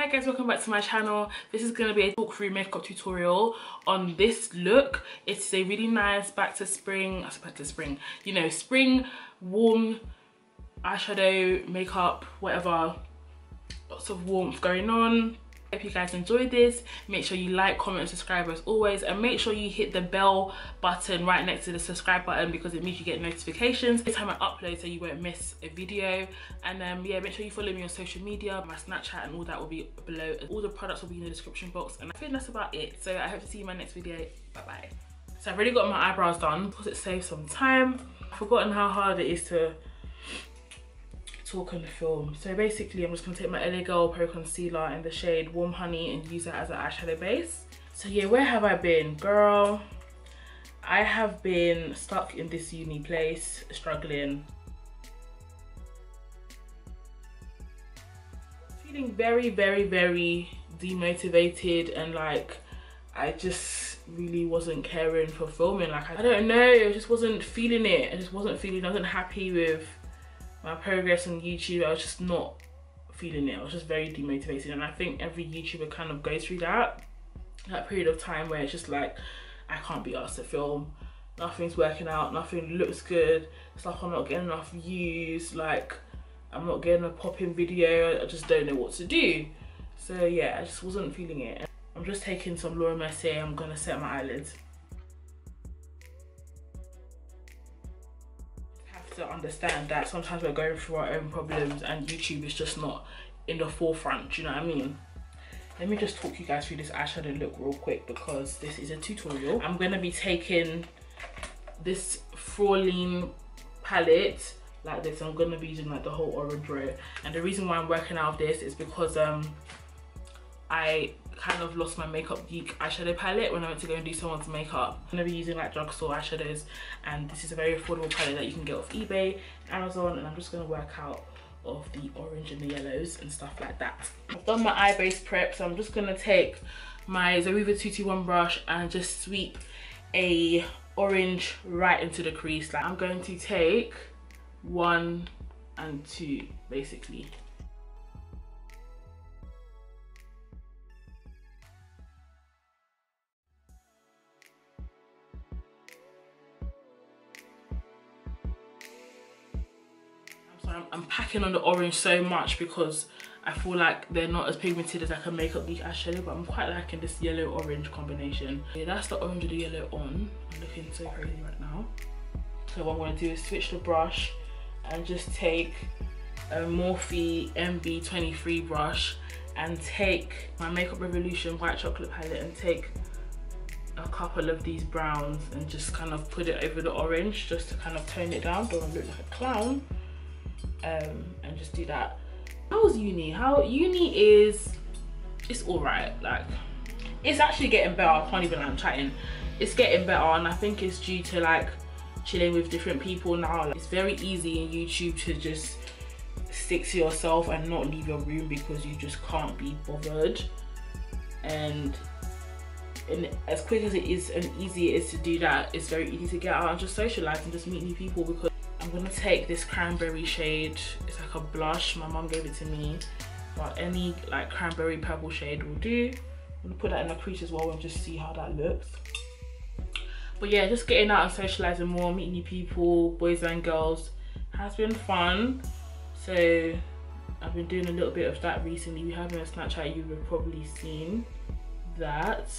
Hi guys, welcome back to my channel. This is going to be a talk through makeup tutorial on this look. It's a really nice spring, you know, spring warm eyeshadow, makeup, whatever. Lots of warmth going on. If you guys enjoyed this, make sure you like, comment and subscribe as always, and make sure you hit the bell button right next to the subscribe button because it means you get notifications every time I upload so you won't miss a video. And yeah, make sure you follow me on social media. My Snapchat and all that will be below. All the products will be in the description box, and I think that's about it. So I hope to see you in my next video. Bye bye. So I've already got my eyebrows done because it saves some time. I've forgotten how hard it is to talk on the film. So basically I'm just going to take my LA Girl Pro Concealer in the shade Warm Honey and use that as an eyeshadow base. So yeah, where have I been? Girl, I have been stuck in this uni place, struggling. Feeling very demotivated, and like I just really wasn't caring for filming. Like I don't know, I just wasn't feeling it. I wasn't happy with my progress on YouTube. I was just not feeling it. I was just very demotivated, and I think every YouTuber kind of goes through that period of time where it's just like, I can't be asked to film, nothing's working out, nothing looks good, it's like I'm not getting enough views, like I'm not getting a pop-in video, I just don't know what to do. So yeah, I just wasn't feeling it. I'm just taking some Mercier. I'm gonna set my eyelids. To understand that sometimes we're going through our own problems and YouTube is just not in the forefront, do you know what I mean? Let me just talk you guys through this eyeshadow look real quick because this is a tutorial. I'm going to be taking this Fraulein palette like this. I'm going to be using like the whole orange row, and the reason why I'm working out of this is because I kind of lost my Makeup Geek eyeshadow palette when I went to go and do someone's makeup. I'm going to be using like drugstore eyeshadows, and this is a very affordable palette that you can get off eBay, Amazon, and I'm just going to work out of the orange and the yellows and stuff like that. I've done my eye base prep, so I'm just going to take my Zoeva 221 brush and just sweep a orange right into the crease. Like I'm going to take 1 and 2 basically. I'm packing on the orange so much because I feel like they're not as pigmented as like a Makeup Geek eyeshadow, but I'm quite liking this yellow orange combination. Yeah, that's the orange and the yellow on. I'm looking so crazy right now. So what I'm going to do is switch the brush and just take a Morphe MB23 brush and take my Makeup Revolution white chocolate palette and take a couple of these browns and just kind of put it over the orange just to kind of tone it down. Don't want to look like a clown. And just do that. How's uni? Uni is, it's alright. Like it's actually getting better. I can't even lie, I'm chatting. It's getting better, and I think it's due to like chilling with different people now. Like, it's very easy in YouTube to just stick to yourself and not leave your room because you just can't be bothered. And as quick as it is and easy it is to do that, it's very easy to get out and just socialize and just meet new people. Because I'm gonna take this cranberry shade. It's like a blush, my mum gave it to me, but any like cranberry purple shade will do. I'm gonna put that in the crease as well and just see how that looks. But yeah, just getting out and socializing more, meeting new people, boys and girls, has been fun. So I've been doing a little bit of that recently. We have a Snapchat, you have probably seen that,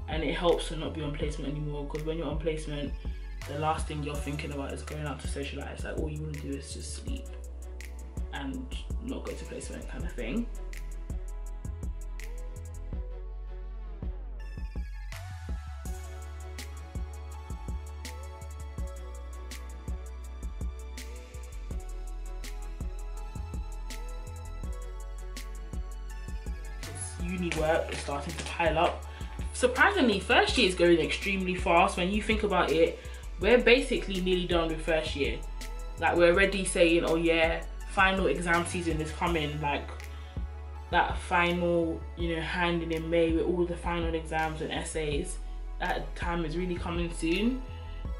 and it helps to not be on placement anymore, because when you're on placement, the last thing you're thinking about is going out to socialize. Like all you want to do is just sleep and not go to placement kind of thing. This uni work is starting to pile up. Surprisingly, first year is going extremely fast. When you think about it, we're basically nearly done with first year. Like we're already saying, oh yeah, final exam season is coming. Like that final, you know, handing in May with all the final exams and essays. That time is really coming soon.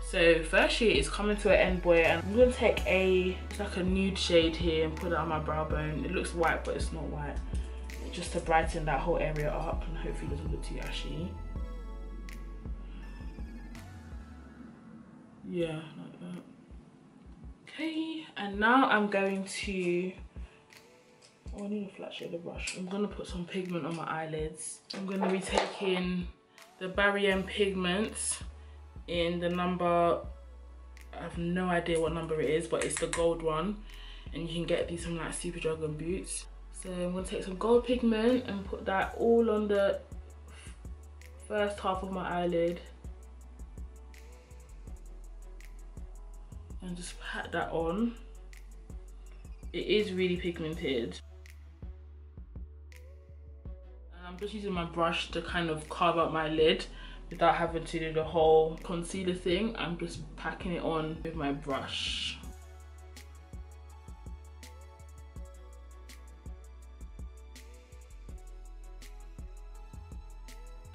So first year is coming to an end, boy, and I'm gonna take it's like a nude shade here and put it on my brow bone. It looks white, but it's not white. just to brighten that whole area up and hopefully it doesn't look too ashy. Yeah, like that. Okay, and now I'm going to, oh, I need a flat shader brush. I'm gonna put some pigment on my eyelids. I'm gonna be taking the Barry Pigment in the number, I have no idea what number it is, but it's the gold one, and you can get these from like Superdrug and Boots. So I'm gonna take some gold pigment and put that all on the first half of my eyelid, and just pat that on. It is really pigmented. And I'm just using my brush to kind of carve out my lid without having to do the whole concealer thing. I'm just packing it on with my brush.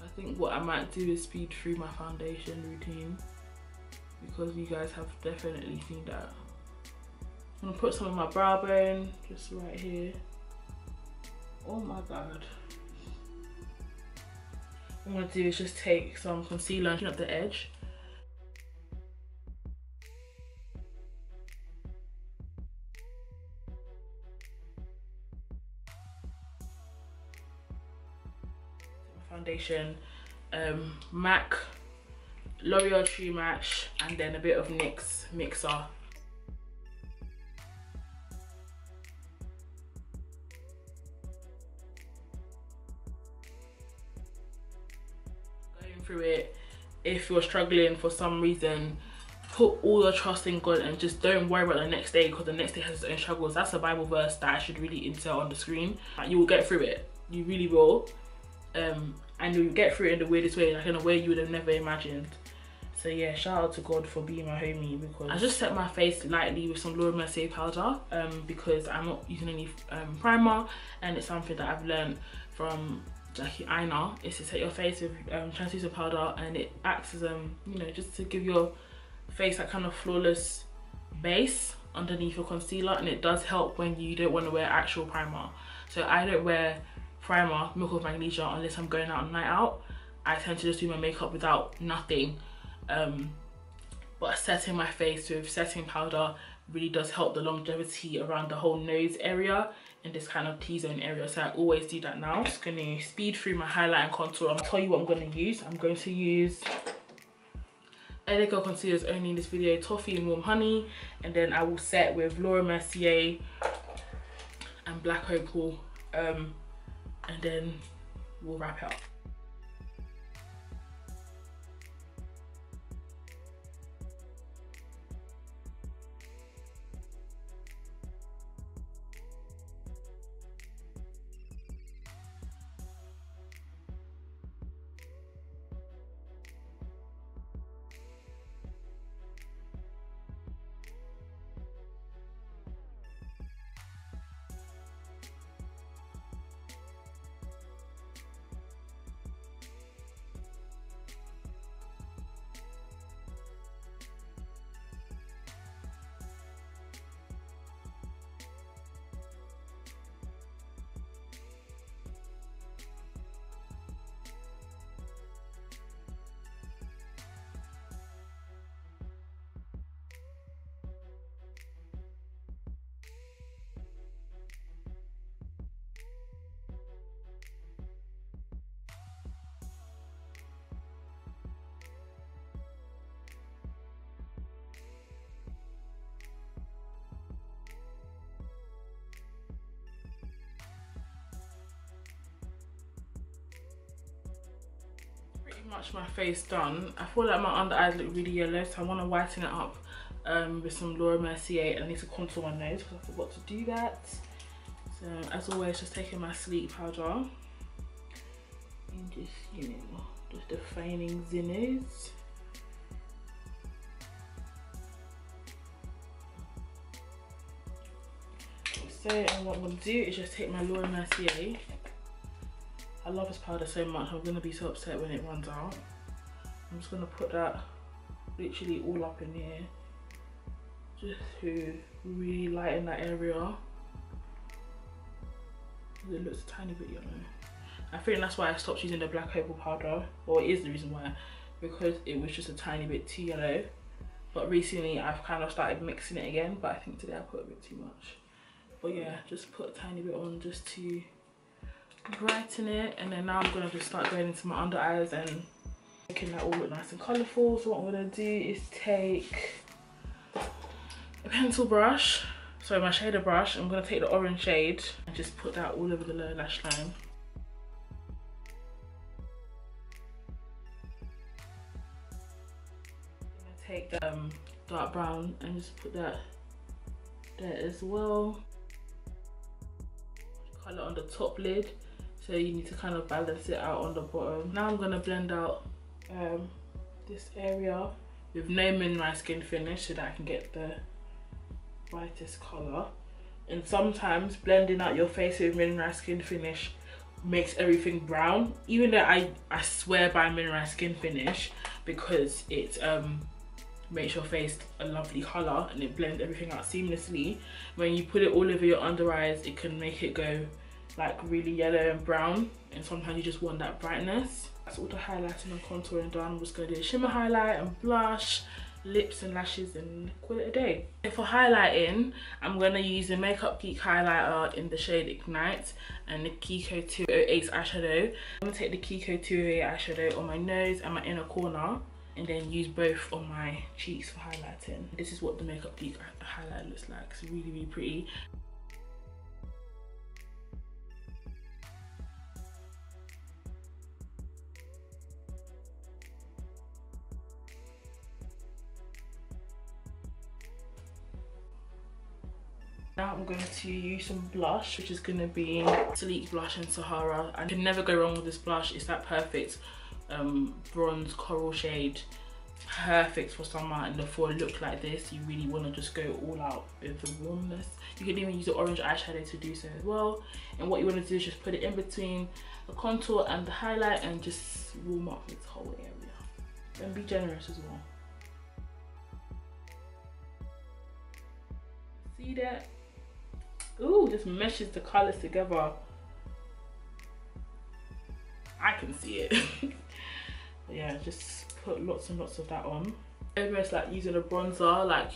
I think what I might do is speed through my foundation routine, because you guys have definitely seen that. I'm gonna put some on my brow bone, just right here. Oh my god. What I'm gonna do is just take some concealer and clean up the edge. Foundation, MAC, L'Oreal True Match, and then a bit of NYX mixer. Going through it, if you're struggling for some reason, put all your trust in God and just don't worry about the next day, because the next day has its own struggles. That's a Bible verse that I should really insert on the screen. Like, you will get through it, you really will. And you'll get through it in the weirdest way, like in a way you would have never imagined. So yeah, shout out to God for being my homie, because I just set my face lightly with some Mercier powder, because I'm not using any primer, and it's something that I've learned from Jackie Aina, is to set your face with translucent powder, and it acts as you know, just to give your face that kind of flawless base underneath your concealer, and it does help when you don't want to wear actual primer. So I don't wear primer, Milk of Magnesia, unless I'm going out on night out. I tend to just do my makeup without nothing, but setting my face with setting powder really does help the longevity around the whole nose area and this kind of T-zone area. So I always do that now. I'm just going to speed through my highlight and contour. I'll tell you what I'm going to use. I'm going to use Girl concealers only in this video, Toffee and Warm Honey, and then I will set with Laura Mercier and Black Opal, and then we'll wrap it up. Much my face done. I feel like my under eyes look really yellow, so I want to whiten it up with some Laura Mercier, and I need to contour my nose because I forgot to do that. So as always, just taking my sleep powder and just, you know, just defining the nose. So, and what I'm going to do is just take my Laura Mercier. I love this powder so much, I'm going to be so upset when it runs out. I'm just going to put that literally all up in here, just to really lighten that area. because it looks a tiny bit yellow. I think that's why I stopped using the black opal powder, or it is the reason why, because it was just a tiny bit too yellow. But recently I've kind of started mixing it again, but I think today I put a bit too much. But yeah, just put a tiny bit on just to brighten it, and then now I'm gonna just start going into my under eyes and making that all look nice and colourful. So what I'm gonna do is take a pencil brush, so my shader brush. I'm gonna take the orange shade and just put that all over the lower lash line. I'm gonna take the dark brown and just put that there as well. Colour on the top lid, so you need to kind of balance it out on the bottom. Now I'm gonna blend out this area with no mineralized skin finish so that I can get the brightest colour. And sometimes blending out your face with mineralized skin finish makes everything brown, even though I swear by mineralized skin finish, because it makes your face a lovely colour and it blends everything out seamlessly. When you put it all over your under eyes, it can make it go like really yellow and brown, and sometimes you just want that brightness. That's all the highlighting and contouring done. I'm just going to do a shimmer highlight and blush, lips and lashes, and call it a day. For highlighting, I'm going to use the Makeup Geek highlighter in the shade Ignite and the KIKO 208 eyeshadow. I'm going to take the KIKO 208 eyeshadow on my nose and my inner corner, and then use both on my cheeks for highlighting. This is what the Makeup Geek highlighter looks like. It's really, really pretty. Now I'm going to use some blush, which is going to be Sleek Blush in Sahara. I can never go wrong with this blush. It's that perfect bronze coral shade, perfect for summer. And for a look like this, you really want to just go all out with the warmness. You can even use the orange eyeshadow to do so as well. And what you want to do is just put it in between the contour and the highlight and just warm up this whole area. And be generous as well. See that? Ooh, just meshes the colours together. I can see it. But yeah, just put lots and lots of that on. Almost like using a bronzer, like,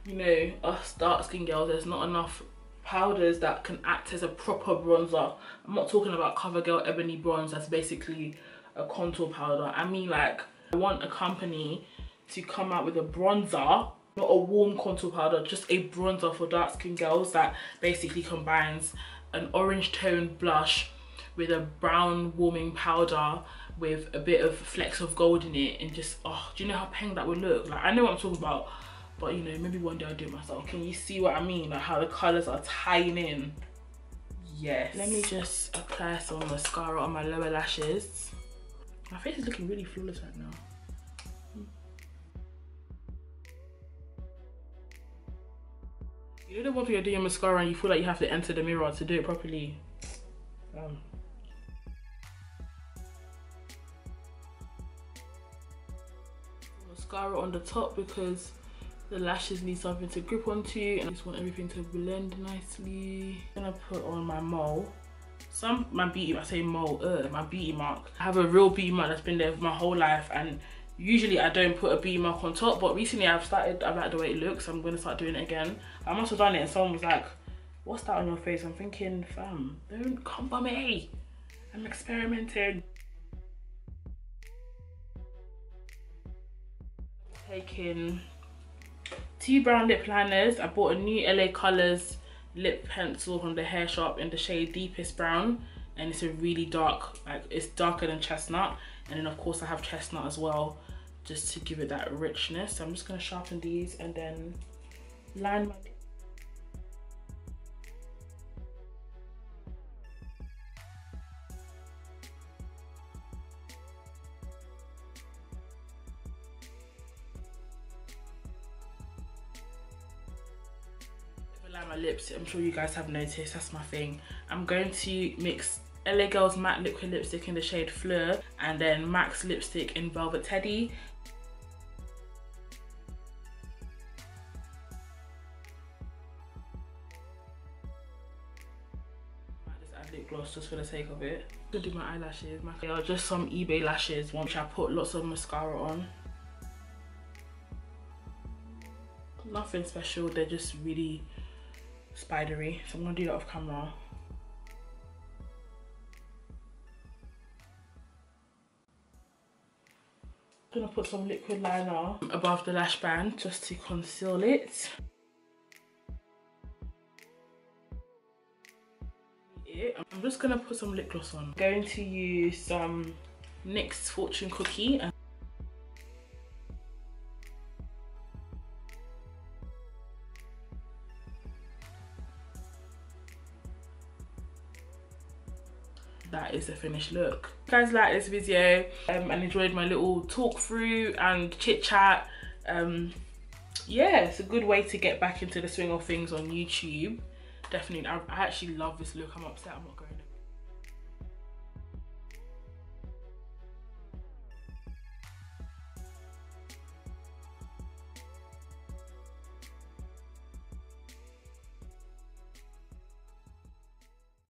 you know, us dark skin girls, there's not enough powders that can act as a proper bronzer. I'm not talking about CoverGirl Ebony Bronze, that's basically a contour powder. I mean, like, I want a company to come out with a bronzer, not a warm contour powder, just a bronzer for dark skin girls that basically combines an orange toned blush with a brown warming powder with a bit of flecks of gold in it, and just, oh, do you know how peng that would look? Like, I know what I'm talking about, but you know, maybe one day I'll do it myself. Can you see what I mean? Like how the colours are tying in. Yes. Let me just apply some mascara on my lower lashes. My face is looking really flawless right now. You know the one thing you're doing mascara and you feel like you have to enter the mirror to do it properly. Mascara on the top because the lashes need something to grip onto, and I just want everything to blend nicely. I'm gonna put on my mole. My beauty mark. I have a real beauty mark that's been there my whole life, and usually I don't put a beauty mark on top, but recently I like the way it looks, so I'm gonna start doing it again. I must have done it and someone was like, what's that on your face? I'm thinking, fam, don't come for me. I'm experimenting. Taking 2 brown lip liners. I bought a new LA Colors lip pencil from the hair shop in the shade Deepest Brown, and it's a really dark, like it's darker than Chestnut, and then of course I have Chestnut as well, just to give it that richness. So I'm just going to sharpen these and then line my lips. I'm sure you guys have noticed, that's my thing. I'm going to mix LA Girls matte liquid lipstick in the shade Fleur and then MAC's lipstick in Velvet Teddy. Might just add lip gloss just for the sake of it. I'm gonna do my eyelashes. They are just some eBay lashes, which I put lots of mascara on. Nothing special, they're just really spidery. So I'm gonna do that off camera. I'm gonna put some liquid liner above the lash band just to conceal it. I'm just gonna put some lip gloss on. I'm going to use some NYX Fortune Cookie. That is the finished look. If you guys like this video and enjoyed my little talk through and chit chat, yeah, it's a good way to get back into the swing of things on YouTube. Definitely, I actually love this look. I'm upset I'm not going there.